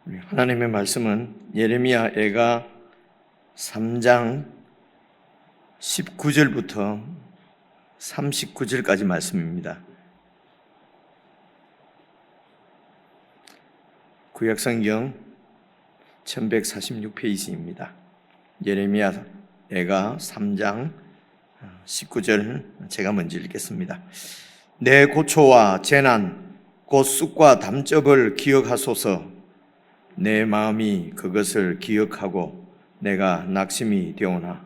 하나님의 말씀은 예레미야 애가 3장 19절부터 39절까지 말씀입니다. 구약성경 1146페이지입니다. 예레미야 애가 3장 19절 제가 먼저 읽겠습니다. 내 고초와 재난 곧 쑥과 담즙을 기억하소서. 내 마음이 그것을 기억하고 내가 낙심이 되오나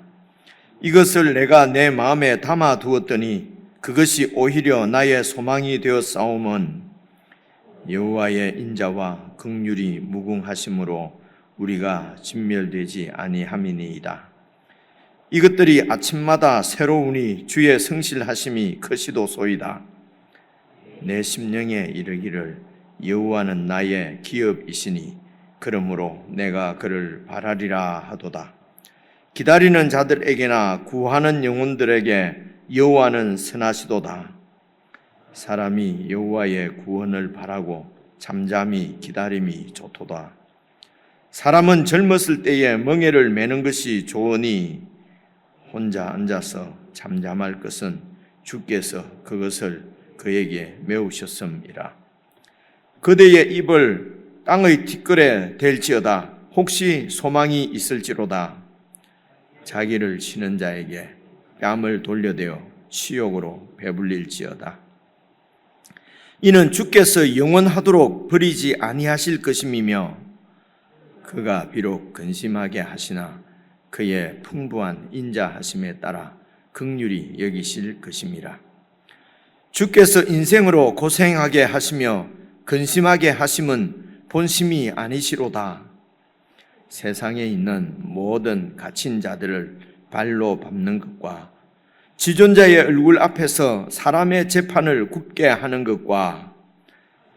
이것을 내가 내 마음에 담아 두었더니 그것이 오히려 나의 소망이 되었사오면 여호와의 인자와 긍휼이 무궁하심으로 우리가 진멸되지 아니함이니이다. 이것들이 아침마다 새로우니 주의 성실하심이 크시도소이다. 내 심령에 이르기를 여호와는 나의 기업이시니 그러므로 내가 그를 바라리라 하도다. 기다리는 자들에게나 구하는 영혼들에게 여호와는 선하시도다. 사람이 여호와의 구원을 바라고 잠잠히 기다림이 좋도다. 사람은 젊었을 때에 멍에를 매는 것이 좋으니 혼자 앉아서 잠잠할 것은 주께서 그것을 그에게 메우셨음이라. 그대의 입을 땅의 티끌에 댈지어다. 혹시 소망이 있을지로다. 자기를 치는 자에게 뺨을 돌려대어 치욕으로 배불릴지어다. 이는 주께서 영원하도록 버리지 아니하실 것임이며 그가 비록 근심하게 하시나 그의 풍부한 인자하심에 따라 긍휼히 여기실 것임이라. 주께서 인생으로 고생하게 하시며 근심하게 하심은 본심이 아니시로다. 세상에 있는 모든 갇힌 자들을 발로 밟는 것과 지존자의 얼굴 앞에서 사람의 재판을 굽게 하는 것과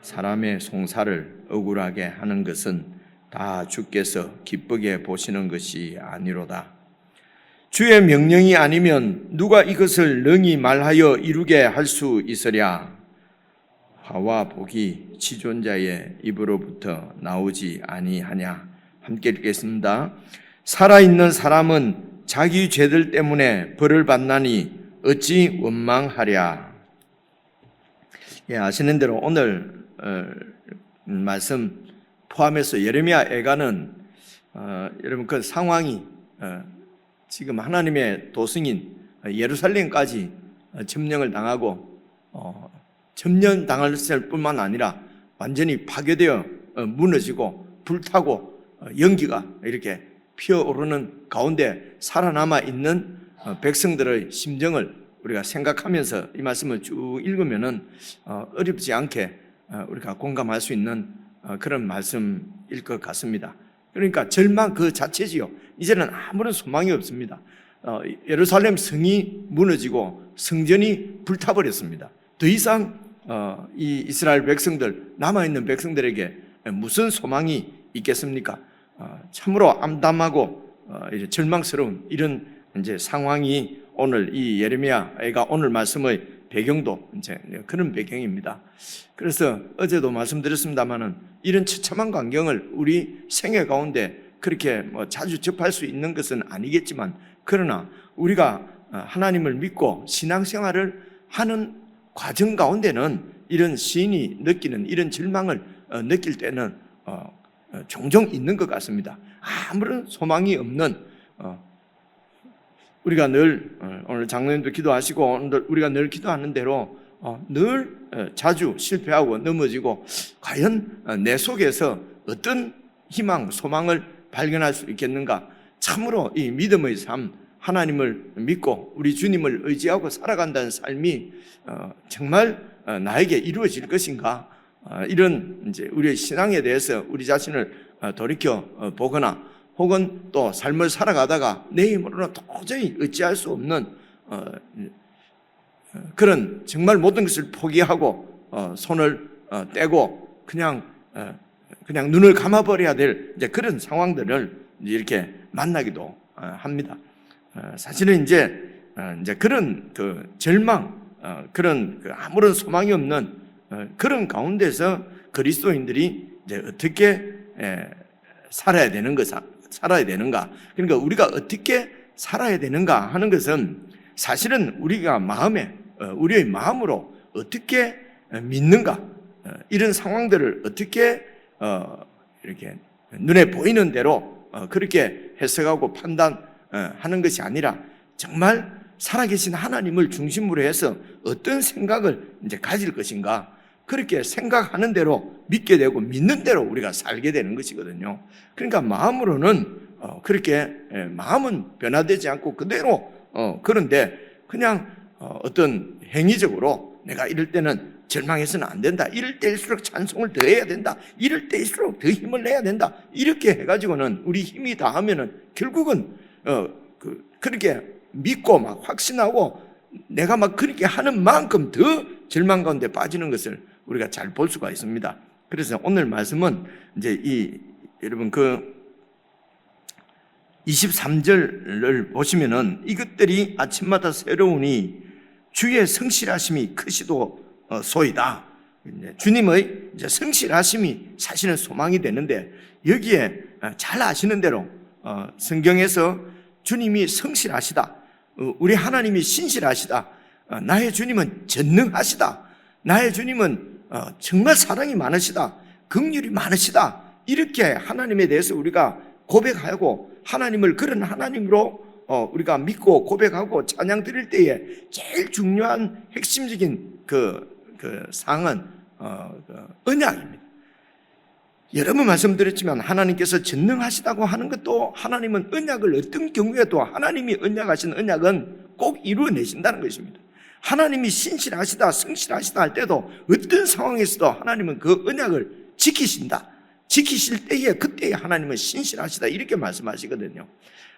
사람의 송사를 억울하게 하는 것은 다 주께서 기쁘게 보시는 것이 아니로다. 주의 명령이 아니면 누가 이것을 능히 말하여 이루게 할 수 있으랴. 화와 복이 지존자의 입으로부터 나오지 아니하냐. 함께 읽겠습니다. 살아있는 사람은 자기 죄들 때문에 벌을 받나니 어찌 원망하랴. 아시는 대로 오늘 말씀 포함해서 예레미야 애가는 여러분 그 상황이 지금 하나님의 도성인 예루살렘까지 점령을 당하고 점령당할 뿐만 아니라 완전히 파괴되어 무너지고 불타고 연기가 이렇게 피어오르는 가운데 살아남아 있는 백성들의 심정을 우리가 생각하면서 이 말씀을 쭉 읽으면은 어렵지 않게 우리가 공감할 수 있는 그런 말씀일 것 같습니다. 그러니까 절망 그 자체지요. 이제는 아무런 소망이 없습니다. 예루살렘 성이 무너지고 성전이 불타버렸습니다. 더 이상 이 이스라엘 백성들, 남아있는 백성들에게 무슨 소망이 있겠습니까? 참으로 암담하고 절망스러운 이런 이제 상황이 오늘 이 예레미야 애가 오늘 말씀의 배경도 이제 그런 배경입니다. 그래서 어제도 말씀드렸습니다만은 이런 처참한 광경을 우리 생애 가운데 그렇게 자주 접할 수 있는 것은 아니겠지만 그러나 우리가 하나님을 믿고 신앙생활을 하는 과정 가운데는 이런 시인이 느끼는 이런 절망을 느낄 때는 종종 있는 것 같습니다. 아무런 소망이 없는 우리가 늘 오늘 장로님도 기도하시고 오늘 우리가 늘 기도하는 대로 늘 자주 실패하고 넘어지고 과연 내 속에서 어떤 희망, 소망을 발견할 수 있겠는가? 참으로 이 믿음의 삶, 하나님을 믿고 우리 주님을 의지하고 살아간다는 삶이 정말 나에게 이루어질 것인가? 이런 이제 우리의 신앙에 대해서 우리 자신을 돌이켜 보거나 혹은 또 삶을 살아가다가 내 힘으로는 도저히 어찌할 수 없는 그런 정말 모든 것을 포기하고 손을 떼고 그냥 눈을 감아버려야 될 이제 그런 상황들을 이렇게 만나기도 합니다. 사실은 이제 그런 그 절망, 그런 그 아무런 소망이 없는 그런 가운데서 그리스도인들이 이제 어떻게 살아야 되는가? 그러니까 우리가 어떻게 살아야 되는가 하는 것은 사실은 우리가 우리의 마음으로 어떻게 믿는가, 이런 상황들을 어떻게 이렇게 눈에 보이는 대로 그렇게 해석하고 판단하는 것이 아니라 정말 살아계신 하나님을 중심으로 해서 어떤 생각을 이제 가질 것인가, 그렇게 생각하는 대로 믿게 되고 믿는 대로 우리가 살게 되는 것이거든요. 그러니까 마음으로는 그렇게 마음은 변화되지 않고 그대로 그런데 그냥 어떤 행위적으로 내가 이럴 때는 절망해서는 안 된다, 이럴 때일수록 찬송을 더 해야 된다, 이럴 때일수록 더 힘을 내야 된다, 이렇게 해가지고는 우리 힘이 다하면은 결국은 그렇게 믿고 막 확신하고 내가 막 그렇게 하는 만큼 더 절망 가운데 빠지는 것을 우리가 잘 볼 수가 있습니다. 그래서 오늘 말씀은 이제 여러분 23절을 보시면은 이것들이 아침마다 새로우니 주의 성실하심이 크시도소이다. 주님의 이제 성실하심이 사실은 소망이 되는데, 여기에 잘 아시는 대로 성경에서 주님이 성실하시다, 우리 하나님이 신실하시다, 나의 주님은 전능하시다, 나의 주님은 정말 사랑이 많으시다, 긍휼이 많으시다, 이렇게 하나님에 대해서 우리가 고백하고 하나님을 그런 하나님으로 우리가 믿고 고백하고 찬양 드릴 때에 제일 중요한 핵심적인 그 사항은 언약입니다. 여러 번 말씀드렸지만 하나님께서 전능하시다고 하는 것도, 하나님은 언약을 어떤 경우에도 하나님이 언약하신 언약은 꼭 이루어내신다는 것입니다. 하나님이 신실하시다, 성실하시다 할 때도 어떤 상황에서도 하나님은 그 언약을 지키신다. 지키실 때에 그때에 하나님은 신실하시다, 이렇게 말씀하시거든요.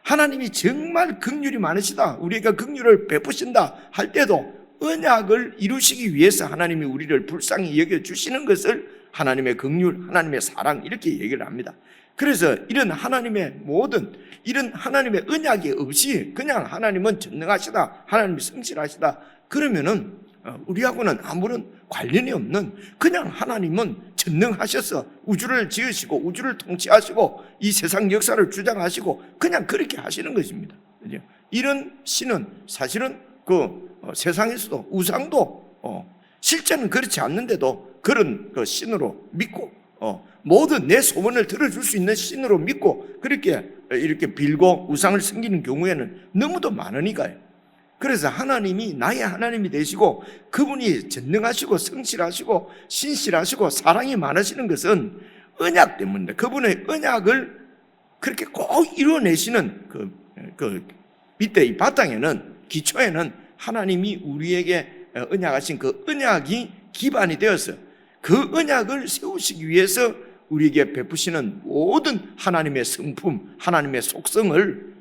하나님이 정말 긍휼이 많으시다, 우리가 긍휼을 베푸신다 할 때도 언약을 이루시기 위해서 하나님이 우리를 불쌍히 여겨주시는 것을 하나님의 긍휼, 하나님의 사랑, 이렇게 얘기를 합니다. 그래서 이런 하나님의 이런 하나님의 언약이 없이 그냥 하나님은 전능하시다, 하나님이 성실하시다 그러면은 우리하고는 아무런 관련이 없는, 그냥 하나님은 전능하셔서 우주를 지으시고 우주를 통치하시고 이 세상 역사를 주장하시고 그냥 그렇게 하시는 것입니다. 이런 신은 사실은 세상에서도 우상도 실제는 그렇지 않는데도 그런 신으로 믿고 모든 내 소원을 들어줄 수 있는 신으로 믿고 그렇게 이렇게 빌고 우상을 섬기는 경우에는 너무도 많으니까요. 그래서 하나님이 나의 하나님이 되시고 그분이 전능하시고 성실하시고 신실하시고 사랑이 많으시는 것은 언약 때문입니다. 그분의 언약을 그렇게 꼭 이루어내시는 그 밑에 이 바탕에는, 기초에는 하나님이 우리에게 언약하신 그 언약이 기반이 되어서 그 언약을 세우시기 위해서 우리에게 베푸시는 모든 하나님의 성품, 하나님의 속성을,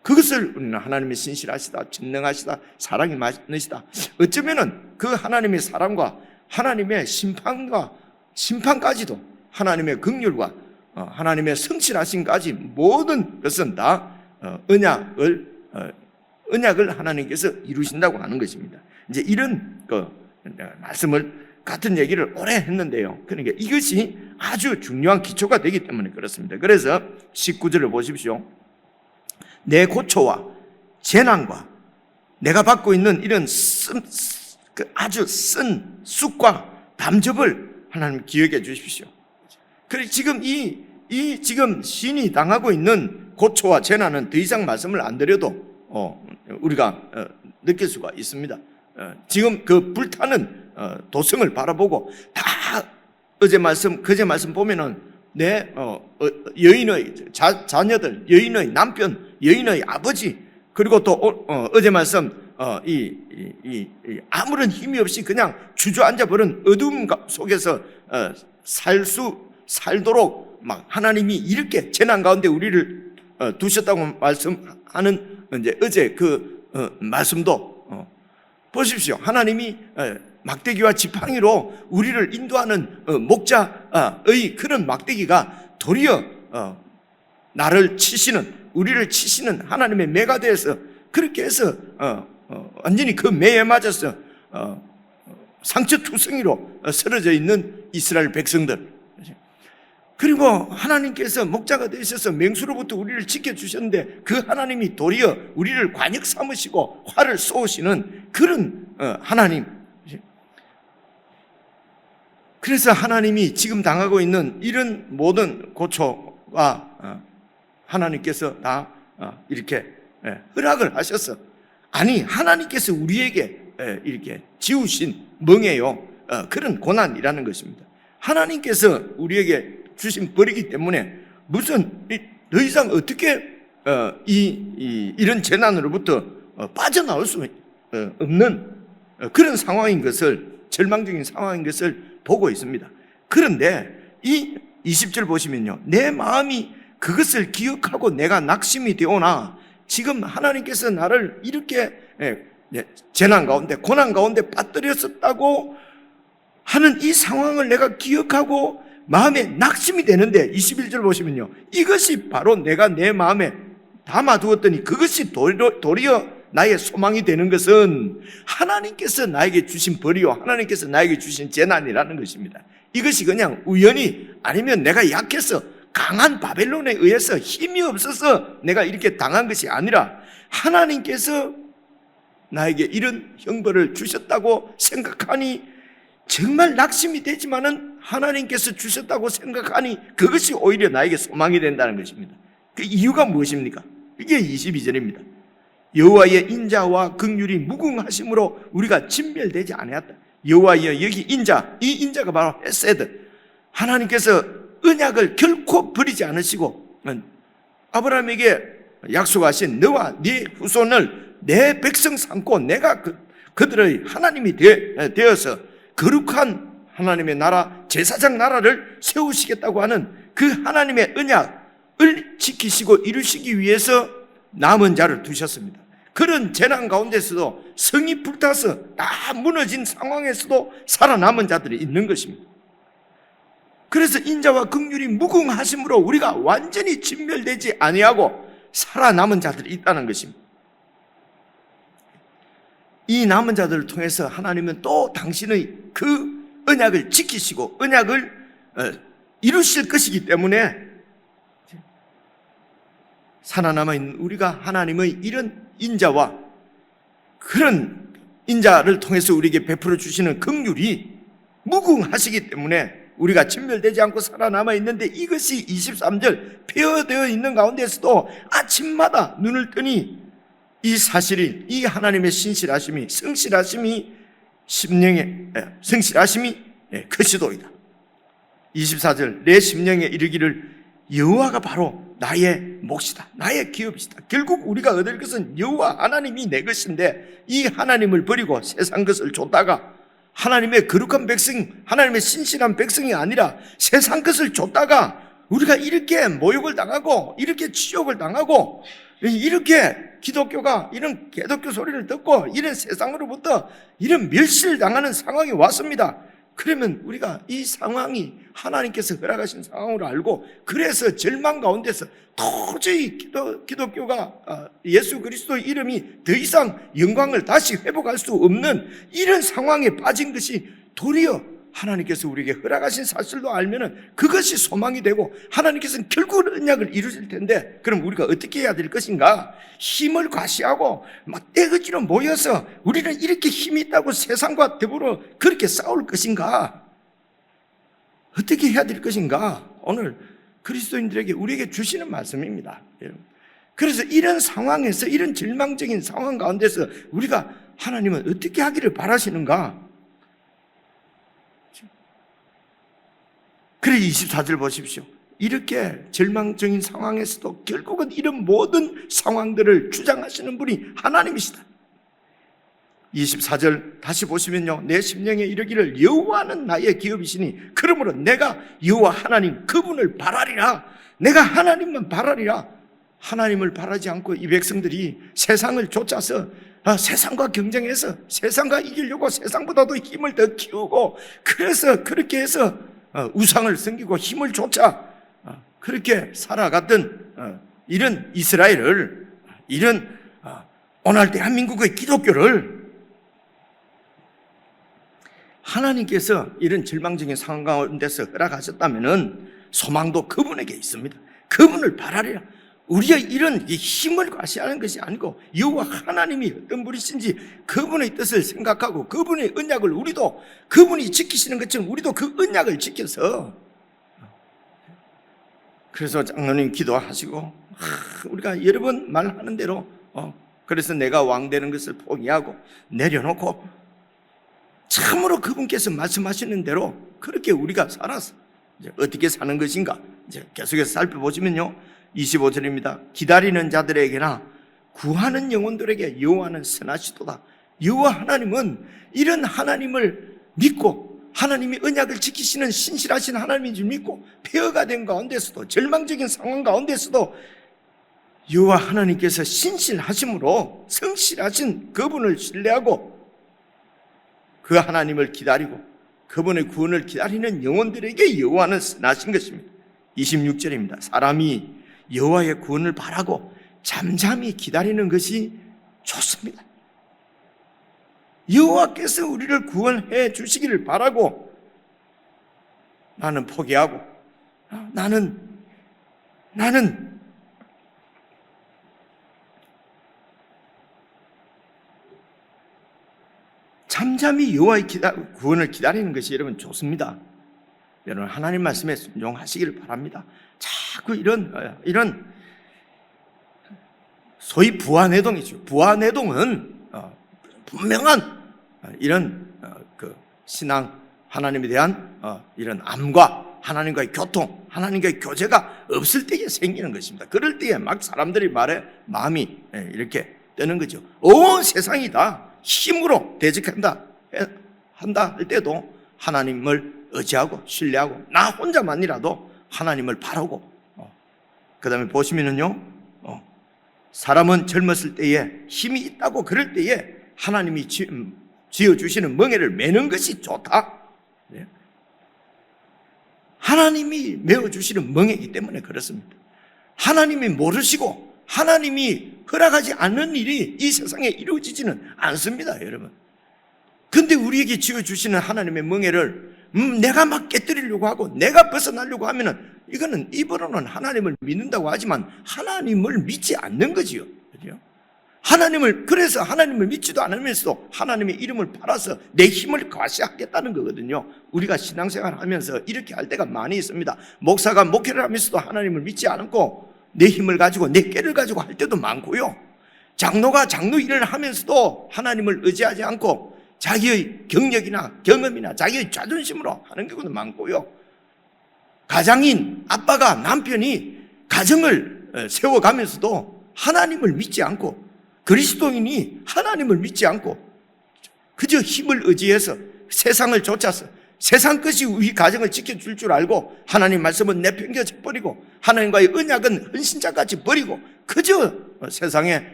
그것을 우리는 하나님의 신실하시다, 전능하시다, 사랑이 많으시다, 어쩌면은 그 하나님의 사랑과 하나님의 심판까지도 하나님의 긍휼과 하나님의 성실하심까지 모든 것은 다 언약을 하나님께서 이루신다고 하는 것입니다. 이제 이런 말씀을 같은 얘기를 오래 했는데요. 그러니까 이것이 아주 중요한 기초가 되기 때문에 그렇습니다. 그래서 19절을 보십시오. 내 고초와 재난과 내가 받고 있는 이런 아주 쓴 쑥과 담즙을 하나님 기억해 주십시오. 그래 지금 지금 신이 당하고 있는 고초와 재난은 더 이상 말씀을 안 드려도 우리가 느낄 수가 있습니다. 지금 그 불타는 도성을 바라보고 다 그제 말씀 보면은 여인의 자녀들, 여인의 남편, 여인의 아버지, 그리고 또 어제 말씀 아무런 힘이 없이 그냥 주저앉아 버린 어둠 속에서 살도록 막 하나님이 이렇게 재난 가운데 우리를 두셨다고 말씀하는 이제 어제 말씀도 보십시오. 하나님이 막대기와 지팡이로 우리를 인도하는 목자의 그런 막대기가 도리어 우리를 치시는 하나님의 매가 되어서 그렇게 해서 완전히 그 매에 맞아서 상처투성이로 쓰러져 있는 이스라엘 백성들, 그리고 하나님께서 목자가 되셔서 맹수로부터 우리를 지켜주셨는데 그 하나님이 도리어 우리를 관역 삼으시고 화를 쏘시는 그런 하나님. 그래서 하나님이 지금 당하고 있는 이런 모든 고초가 하나님께서 다 이렇게 허락을 하셔서, 아니 하나님께서 우리에게 이렇게 지우신 멍에요 그런 고난이라는 것입니다. 하나님께서 우리에게 주신 벌이기 때문에 무슨 더 이상 어떻게 이런 재난으로부터 빠져나올 수 없는 그런 상황인 것을, 절망적인 상황인 것을 보고 있습니다. 그런데 이 20절 보시면요, 내 마음이 그것을 기억하고 내가 낙심이 되오나, 지금 하나님께서 나를 이렇게 재난 가운데 고난 가운데 빠뜨렸었다고 하는 이 상황을 내가 기억하고 마음에 낙심이 되는데, 21절 보시면요, 이것이 바로 내가 내 마음에 담아두었더니 그것이 도리어 나의 소망이 되는 것은 하나님께서 나에게 주신 벌이요 하나님께서 나에게 주신 재난이라는 것입니다. 이것이 그냥 우연히, 아니면 내가 약해서 강한 바벨론에 의해서 힘이 없어서 내가 이렇게 당한 것이 아니라 하나님께서 나에게 이런 형벌을 주셨다고 생각하니 정말 낙심이 되지만은 하나님께서 주셨다고 생각하니 그것이 오히려 나에게 소망이 된다는 것입니다. 그 이유가 무엇입니까? 이게 22절입니다. 여호와의 인자와 긍휼이 무궁하심으로 우리가 진멸되지 아니하였다. 여호와의 여기 인자, 이 인자가 바로 헤세드, 하나님께서 언약을 결코 버리지 않으시고 아브라함에게 약속하신 너와 네 후손을 내 백성 삼고 내가 그들의 하나님이 되어서 거룩한 하나님의 나라, 제사장 나라를 세우시겠다고 하는 그 하나님의 언약을 지키시고 이루시기 위해서 남은 자를 두셨습니다. 그런 재난 가운데서도 성이 불타서 다 무너진 상황에서도 살아남은 자들이 있는 것입니다. 그래서 인자와 긍휼이 무궁하심으로 우리가 완전히 진멸되지 아니하고 살아남은 자들이 있다는 것입니다. 이 남은 자들을 통해서 하나님은 또 당신의 그 언약을 지키시고 언약을 이루실 것이기 때문에 살아남아 있는 우리가 하나님의 이런 인자와 그런 인자를 통해서 우리에게 베풀어 주시는 긍휼이 무궁하시기 때문에 우리가 진멸되지 않고 살아남아 있는데, 이것이 23절 폐허되어 있는 가운데서도 아침마다 눈을 뜨니 이 사실이, 이 하나님의 신실하심이, 성실하심이, 성실하심이 크시도이다. 24절 내 심령에 이르기를 여호와가 바로 나의 몫이다, 나의 기업이다. 결국 우리가 얻을 것은 여호와 하나님이 내 것인데, 이 하나님을 버리고 세상 것을 줬다가 하나님의 거룩한 백성, 하나님의 신실한 백성이 아니라 세상 것을 줬다가 우리가 이렇게 모욕을 당하고 이렇게 치욕을 당하고 이렇게 기독교가 이런 개독교 소리를 듣고 이런 세상으로부터 이런 멸시를 당하는 상황이 왔습니다. 그러면 우리가 이 상황이 하나님께서 허락하신 상황으로 알고, 그래서 절망 가운데서 도저히 기독교가 예수 그리스도의 이름이 더 이상 영광을 다시 회복할 수 없는 이런 상황에 빠진 것이 도리어 하나님께서 우리에게 허락하신 사실도 알면은 그것이 소망이 되고 하나님께서는 결국 언약을 이루실 텐데, 그럼 우리가 어떻게 해야 될 것인가? 힘을 과시하고 막 떼거지로 모여서 우리는 이렇게 힘이 있다고 세상과 더불어 그렇게 싸울 것인가? 어떻게 해야 될 것인가? 오늘 그리스도인들에게 우리에게 주시는 말씀입니다. 그래서 이런 상황에서, 이런 절망적인 상황 가운데서 우리가 하나님은 어떻게 하기를 바라시는가? 그래 24절 보십시오. 이렇게 절망적인 상황에서도 결국은 이런 모든 상황들을 주장하시는 분이 하나님이시다. 24절 다시 보시면요, 내 심령에 이르기를 여호와는 나의 기업이시니 그러므로 내가 여호와 하나님 그분을 바라리라. 내가 하나님만 바라리라. 하나님을 바라지 않고 이 백성들이 세상을 쫓아서 세상과 경쟁해서 세상과 이기려고 세상보다도 힘을 더 키우고, 그래서 그렇게 해서 우상을 섬기고 힘을 쫓아 그렇게 살아갔던 이런 이스라엘을, 이런 오늘 대한민국의 기독교를 하나님께서 이런 절망적인 상황 가운데서 허락하셨다면은 소망도 그분에게 있습니다. 그분을 바라리라. 우리의 이런 힘을 과시하는 것이 아니고 여호와 하나님이 어떤 분이신지 그분의 뜻을 생각하고 그분의 언약을 우리도 그분이 지키시는 것처럼 우리도 그 언약을 지켜서, 그래서 장로님 기도하시고 우리가 여러 번 말하는 대로 그래서 내가 왕 되는 것을 포기하고 내려놓고 참으로 그분께서 말씀하시는 대로 그렇게 우리가 살아서 이제 어떻게 사는 것인가 이제 계속해서 살펴보시면요, 25절입니다. 기다리는 자들에게나 구하는 영혼들에게 여호와는 선하시도다. 여호와 하나님은 이런 하나님을 믿고 하나님이 언약을 지키시는 신실하신 하나님인 줄 믿고 폐허가 된 가운데서도 절망적인 상황 가운데서도 여호와 하나님께서 신실하심으로 성실하신 그분을 신뢰하고 그 하나님을 기다리고 그분의 구원을 기다리는 영혼들에게 여호와는 선하신 것입니다. 26절입니다. 사람이 여호와의 구원을 바라고 잠잠히 기다리는 것이 좋습니다. 여호와께서 우리를 구원해 주시기를 바라고 나는 포기하고 나는 잠잠히 여호와의 구원을 기다리는 것이 여러분 좋습니다. 여러분 하나님 말씀에 순종하시기를 바랍니다. 자꾸 이런 소위 부하내동이죠. 부하내동은 분명한 이런 그 신앙 하나님에 대한 이런 암과 하나님과의 교통, 하나님과의 교제가 없을 때에 생기는 것입니다. 그럴 때에 막 사람들이 말에 마음이 이렇게 뜨는 거죠. 온 세상이 다 힘으로 대적한다 할 때도 하나님을 의지하고 신뢰하고 나 혼자만이라도 하나님을 바라고 그 다음에 보시면은요, 사람은 젊었을 때에 힘이 있다고 그럴 때에 하나님이 지어주시는 멍에를 매는 것이 좋다. 하나님이 메어주시는 멍에이기 때문에 그렇습니다. 하나님이 모르시고 하나님이 허락하지 않는 일이 이 세상에 이루어지지는 않습니다, 여러분. 근데 우리에게 지어주시는 하나님의 멍에를 내가 막 깨뜨리려고 하고 내가 벗어나려고 하면은 이거는 입으로는 하나님을 믿는다고 하지만 하나님을 믿지 않는 거지요. 그죠? 그래서 하나님을 믿지도 않으면서도 하나님의 이름을 팔아서 내 힘을 과시하겠다는 거거든요. 우리가 신앙생활 하면서 이렇게 할 때가 많이 있습니다. 목사가 목회를 하면서도 하나님을 믿지 않고 내 힘을 가지고 내 꾀를 가지고 할 때도 많고요. 장로가 장로 일을 하면서도 하나님을 의지하지 않고 자기의 경력이나 경험이나 자기의 자존심으로 하는 경우도 많고요. 가장인 아빠가 남편이 가정을 세워가면서도 하나님을 믿지 않고 그리스도인이 하나님을 믿지 않고 그저 힘을 의지해서 세상을 쫓아서 세상 것이 우리 가정을 지켜줄 줄 알고 하나님 말씀은 내팽겨쳐 버리고 하나님과의 언약은 헌신자같이 버리고 그저 세상에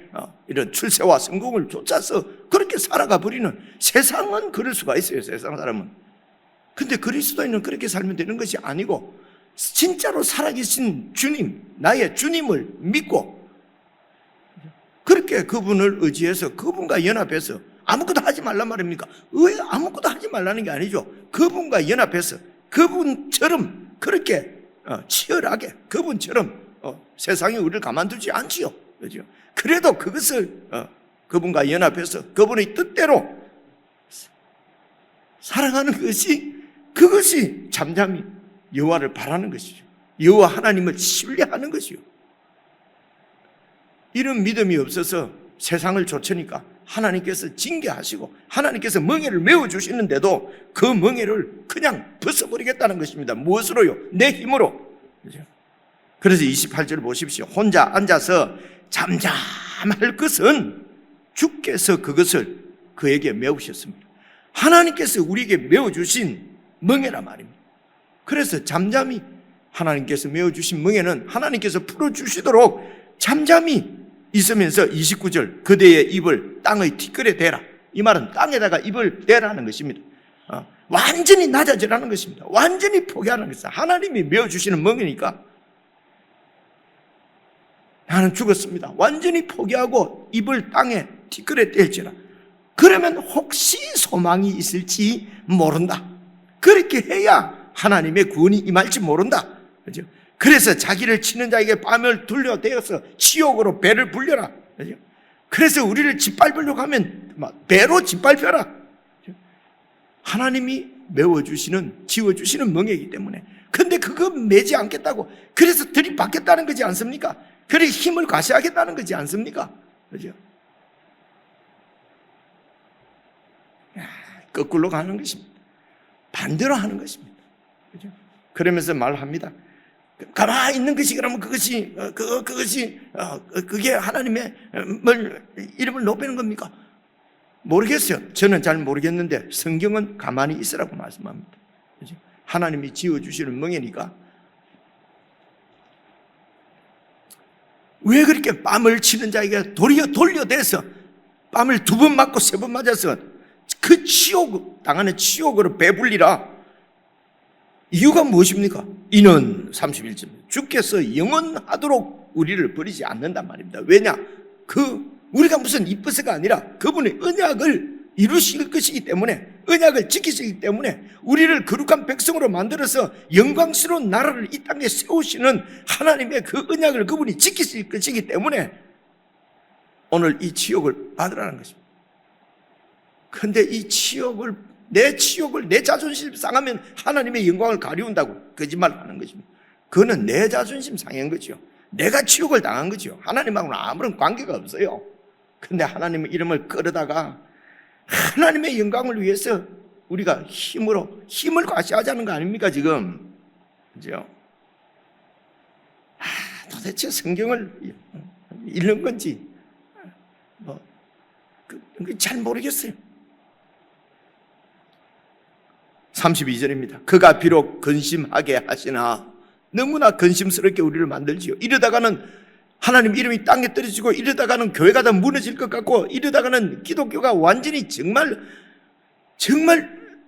이런 출세와 성공을 쫓아서 그렇게 살아가 버리는, 세상은 그럴 수가 있어요. 세상 사람은. 근데 그리스도인은 그렇게 살면 되는 것이 아니고 진짜로 살아계신 주님, 나의 주님을 믿고 그렇게 그분을 의지해서 그분과 연합해서 아무것도 하지 말란 말입니까? 왜 아무것도 하지 말라는 게 아니죠. 그분과 연합해서 그분처럼 그렇게 치열하게 그분처럼 세상이 우리를 가만두지 않지요. 그렇죠? 그래도 그것을 그분과 연합해서 그분의 뜻대로 살아가는 그것이 잠잠히 여호와를 바라는 것이죠. 여호와 하나님을 신뢰하는 것이요. 이런 믿음이 없어서 세상을 좇으니까 하나님께서 징계하시고 하나님께서 멍에를 메워주시는데도 그 멍에를 그냥 벗어버리겠다는 것입니다. 무엇으로요? 내 힘으로. 그래서 28절 보십시오. 혼자 앉아서 잠잠할 것은 주께서 그것을 그에게 메우셨습니다. 하나님께서 우리에게 메워주신 멍에란 말입니다. 그래서 잠잠히 하나님께서 메워주신 멍에는 하나님께서 풀어주시도록 잠잠히 있으면서 29절 그대의 입을 땅의 티끌에 대라. 이 말은 땅에다가 입을 대라는 것입니다. 완전히 낮아지라는 것입니다. 완전히 포기하는 것입니다. 하나님이 메워주시는 멍이니까 나는 죽었습니다. 완전히 포기하고 입을 땅에 티끌에 뗄지라. 그러면 혹시 소망이 있을지 모른다. 그렇게 해야 하나님의 구원이 임할지 모른다. 그죠? 그래서 자기를 치는 자에게 뺨을 둘러대어서 치욕으로 배를 불려라. 그죠? 그래서 우리를 짓밟으려고 하면 배로 짓밟혀라. 하나님이 메워주시는, 지워주시는 멍에이기 때문에. 근데 그거 매지 않겠다고. 그래서 들이받겠다는 거지 않습니까? 그래 힘을 과시하겠다는 거지 않습니까? 그죠? 거꾸로 가는 것입니다. 반대로 하는 것입니다. 그죠? 그러면서 말합니다. 가만히 있는 것이 그러면 그게 하나님의 이름을 높이는 겁니까? 모르겠어요. 저는 잘 모르겠는데 성경은 가만히 있으라고 말씀합니다. 그죠? 하나님이 지어주시는 멍에니까. 왜 그렇게 뺨을 치는 자에게 돌려대서 뺨을 2번 맞고 3번 맞아서 그 당하는 치욕으로 배불리라. 이유가 무엇입니까? 이는 31절 주께서 영원하도록 우리를 버리지 않는단 말입니다. 왜냐? 우리가 무슨 이뻐서가 아니라 그분의 언약을 이루실 것이기 때문에, 언약을 지키시기 때문에 우리를 거룩한 백성으로 만들어서 영광스러운 나라를 이 땅에 세우시는 하나님의 그 언약을 그분이 지키실 것이기 때문에 오늘 이 치욕을 받으라는 것입니다. 그런데 이 내 자존심 상하면 하나님의 영광을 가리운다고 거짓말하는 것입니다. 그거는 내 자존심 상한 거죠. 내가 치욕을 당한 거죠. 하나님하고는 아무런 관계가 없어요. 그런데 하나님의 이름을 끌어다가 하나님의 영광을 위해서 우리가 힘을 과시하자는 거 아닙니까 지금? 그죠? 도대체 성경을 읽는 건지 잘 모르겠어요. 32절입니다. 그가 비록 근심하게 하시나, 너무나 근심스럽게 우리를 만들지요. 이러다가는 하나님 이름이 땅에 떨어지고, 이러다가는 교회가 다 무너질 것 같고, 이러다가는 기독교가 완전히 정말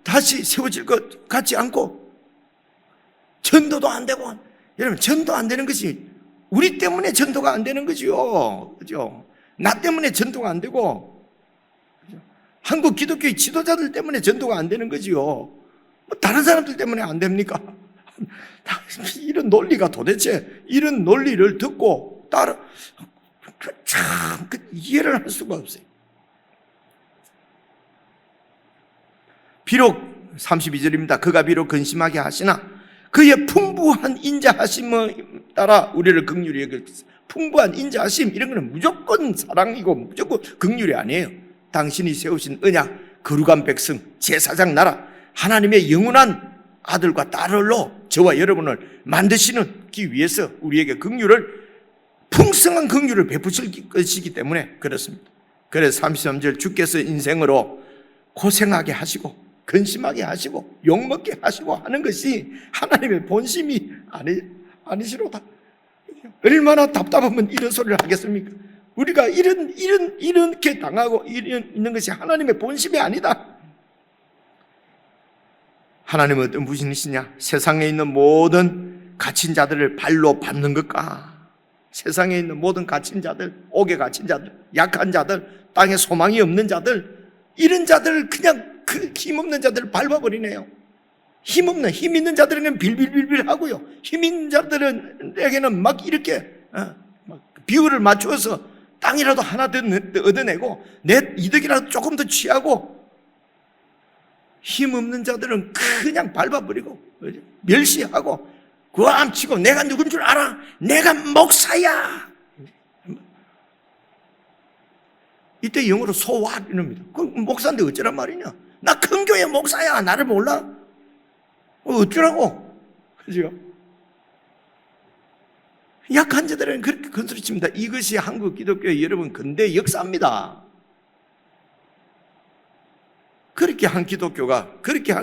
다시 세워질 것 같지 않고, 전도도 안 되고. 여러분, 전도 안 되는 것이 우리 때문에 전도가 안 되는 거죠. 그죠? 나 때문에 전도가 안 되고, 한국 기독교의 지도자들 때문에 전도가 안 되는 거지요. 다른 사람들 때문에 안 됩니까? 이런 논리가 도대체, 이런 논리를 듣고 참 이해를 할 수가 없어요. 비록 32절입니다. 그가 비록 근심하게 하시나 그의 풍부한 인자하심을 따라 우리를 긍휼히 여기시고. 풍부한 인자하심, 이런 거는 무조건 사랑이고 무조건 긍휼이 아니에요. 당신이 세우신 언약, 거룩한 백성, 제사장 나라, 하나님의 영원한 아들과 딸로 저와 여러분을 만드시기 위해서 우리에게 풍성한 긍휼을 베푸실 것이기 때문에 그렇습니다. 그래서 33절 주께서 인생으로 고생하게 하시고 근심하게 하시고 욕먹게 하시고 하는 것이 하나님의 본심이 아니시로다. 얼마나 답답하면 이런 소리를 하겠습니까? 우리가 이렇게 당하고 있는 것이 하나님의 본심이 아니다. 하나님은 어떤 분이시냐? 세상에 있는 모든 갇힌 자들을 발로 밟는 것과, 세상에 있는 모든 갇힌 자들, 옥에 갇힌 자들, 약한 자들, 땅에 소망이 없는 자들, 이런 자들을 그냥 힘없는 자들을 밟아버리네요. 힘 있는 자들에게는 빌빌빌빌 하고요. 힘 있는 자들에게는 막 이렇게 비율을 맞추어서 땅이라도 하나 더 얻어내고 내 이득이라도 조금 더 취하고, 힘없는 자들은 그냥 밟아버리고 멸시하고 구함치고 내가 누군 줄 알아? 내가 목사야. 이때 영어로 so what 이럽니다. 그 목사인데 어쩌란 말이냐? 나 큰 교회 목사야. 나를 몰라? 어쩌라고? 그죠? 약한 자들은 그렇게 건소리칩니다. 이것이 한국 기독교의 여러분 근대 역사입니다. 그렇게 한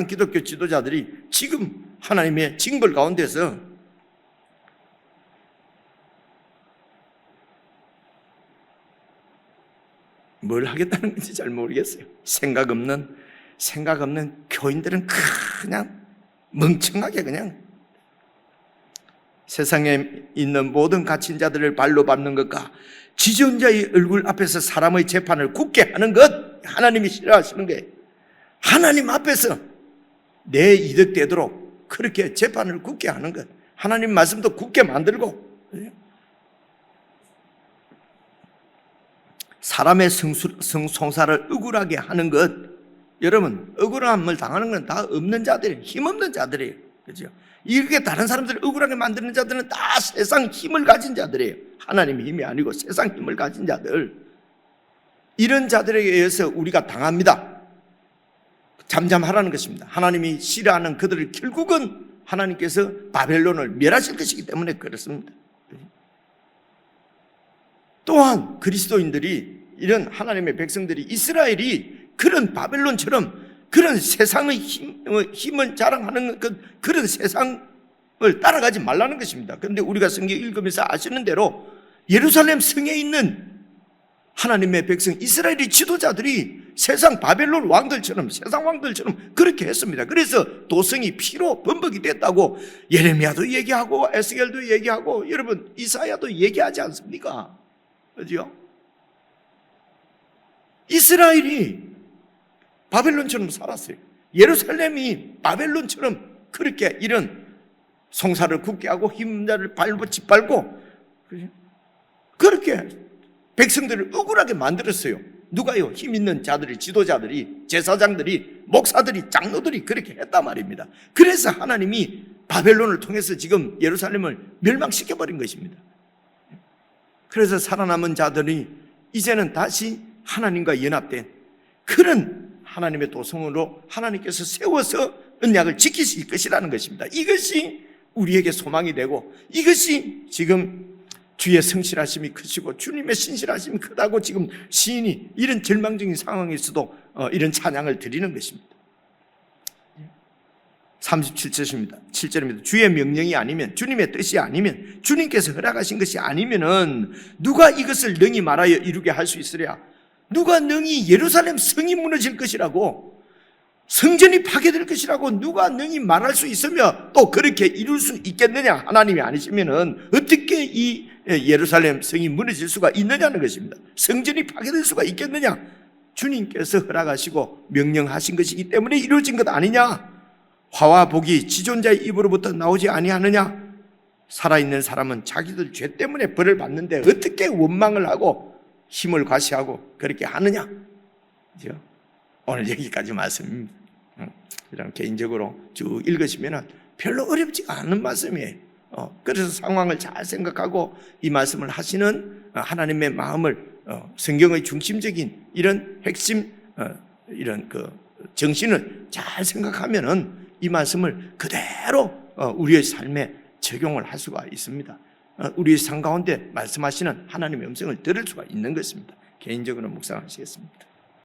기독교 지도자들이 지금 하나님의 징벌 가운데서 뭘 하겠다는 건지 잘 모르겠어요. 생각 없는 교인들은 그냥 멍청하게 그냥 세상에 있는 모든 갇힌 자들을 발로 밟는 것과 지지온 자의 얼굴 앞에서 사람의 재판을 굳게 하는 것, 하나님이 싫어하시는 거예요. 하나님 앞에서 내 이득 되도록 그렇게 재판을 굳게 하는 것, 하나님 말씀도 굳게 만들고, 사람의 성사를 억울하게 하는 것, 여러분 억울함을 당하는 건 다 없는 자들이에요. 힘없는 자들이에요. 그렇죠? 이렇게 다른 사람들을 억울하게 만드는 자들은 다 세상 힘을 가진 자들이에요. 하나님의 힘이 아니고 세상 힘을 가진 자들, 이런 자들에게 의해서 우리가 당합니다. 잠잠하라는 것입니다. 하나님이 싫어하는 그들을 결국은 하나님께서 바벨론을 멸하실 것이기 때문에 그렇습니다. 또한 그리스도인들이, 이런 하나님의 백성들이, 이스라엘이 그런 바벨론처럼 그런 세상의 힘을 자랑하는 그런 세상을 따라가지 말라는 것입니다. 그런데 우리가 성경 읽으면서 아시는 대로 예루살렘 성에 있는 하나님의 백성 이스라엘의 지도자들이 세상 바벨론 왕들처럼, 세상 왕들처럼 그렇게 했습니다. 그래서 도성이 피로 범벅이 됐다고 예레미야도 얘기하고 에스겔도 얘기하고 여러분 이사야도 얘기하지 않습니까? 그렇죠? 이스라엘이 바벨론처럼 살았어요. 예루살렘이 바벨론처럼 그렇게 이런 송사를 굳게 하고 힘자를 짓밟고 그렇게 백성들을 억울하게 만들었어요. 누가요? 힘 있는 자들이, 지도자들이, 제사장들이, 목사들이, 장로들이 그렇게 했단 말입니다. 그래서 하나님이 바벨론을 통해서 지금 예루살렘을 멸망시켜버린 것입니다. 그래서 살아남은 자들이 이제는 다시 하나님과 연합된 그런 하나님의 도성으로 하나님께서 세워서 언약을 지키실 것이라는 것입니다. 이것이 우리에게 소망이 되고, 이것이 지금 주의 성실하심이 크시고 주님의 신실하심이 크다고 지금 시인이 이런 절망적인 상황에서도 이런 찬양을 드리는 것입니다. 37절입니다. 주의 명령이 아니면, 주님의 뜻이 아니면, 주님께서 허락하신 것이 아니면은 누가 이것을 능히 말하여 이루게 할 수 있으랴? 누가 능히 예루살렘 성이 무너질 것이라고, 성전이 파괴될 것이라고 누가 능히 말할 수 있으며 또 그렇게 이룰 수 있겠느냐? 하나님이 아니시면은 어떻게 이 예루살렘 성이 무너질 수가 있느냐는 것입니다. 성전이 파괴될 수가 있겠느냐? 주님께서 허락하시고 명령하신 것이기 때문에 이루어진 것 아니냐? 화와 복이 지존자의 입으로부터 나오지 아니하느냐? 살아있는 사람은 자기들 죄 때문에 벌을 받는데 어떻게 원망을 하고 힘을 과시하고 그렇게 하느냐? 그렇죠? 오늘 여기까지 말씀입니다. 이런 개인적으로 쭉 읽으시면 별로 어렵지가 않은 말씀이에요. 그래서 상황을 잘 생각하고 이 말씀을 하시는 하나님의 마음을, 성경의 중심적인 이런 핵심, 이런 그 정신을 잘 생각하면은 이 말씀을 그대로 우리의 삶에 적용을 할 수가 있습니다. 우리의 삶 가운데 말씀하시는 하나님의 음성을 들을 수가 있는 것입니다. 개인적으로 묵상하시겠습니다.